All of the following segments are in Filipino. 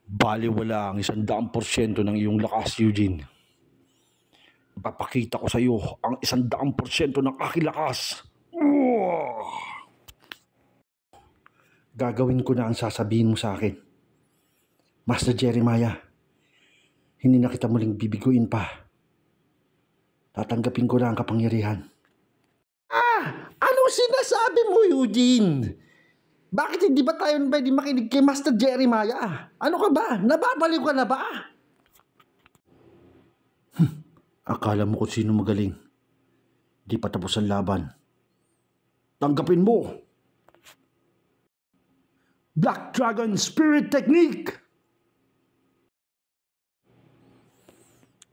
Balewala ang 100% ng iyong lakas, Eugene. Ipapakita ko sa iyo ang 100% ng aking lakas. Gagawin ko na ang sasabihin mo sa akin. Master Jeremiah, hindi na kita muling bibiguin pa. Tatanggapin ko na ang kapangyarihan. Anong sinasabi mo, Eugene? Bakit hindi ba tayo pwede makinig kay Master Jeremiah? Ano ka ba? Nababaliw ka na ba? Akala mo kung sino magaling. Di pa tapos ang laban. Tanggapin mo! Black Dragon Spirit Technique!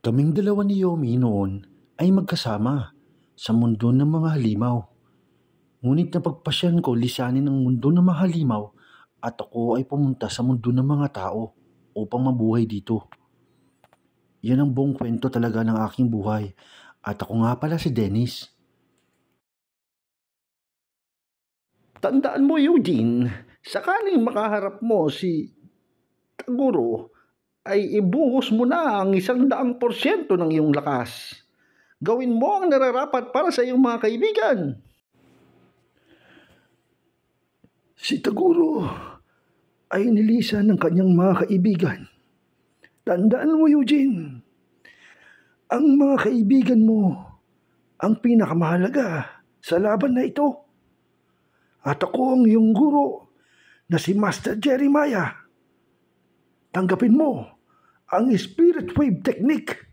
Kaming dalawa ni Yomi noon ay magkasama sa mundo ng mga halimaw. Ngunit napagpasyan ko lisanin ang mundo ng mga halimaw at ako ay pumunta sa mundo ng mga tao upang mabuhay dito. Yan ang buong kwento talaga ng aking buhay at ako nga pala si Dennis. Tandaan mo, Eugene, sakaling makaharap mo si Taguro, ay ibuhos mo na ang 100% ng iyong lakas. Gawin mo ang nararapat para sa iyong mga kaibigan. Si Taguro ay nilisan ng kanyang mga kaibigan. Tandaan mo, Eugene, ang mga kaibigan mo ang pinakamahalaga sa laban na ito. At ako ang iyong guro na si Master Jeremiah. Tanggapin mo ang Spirit Wave Technique.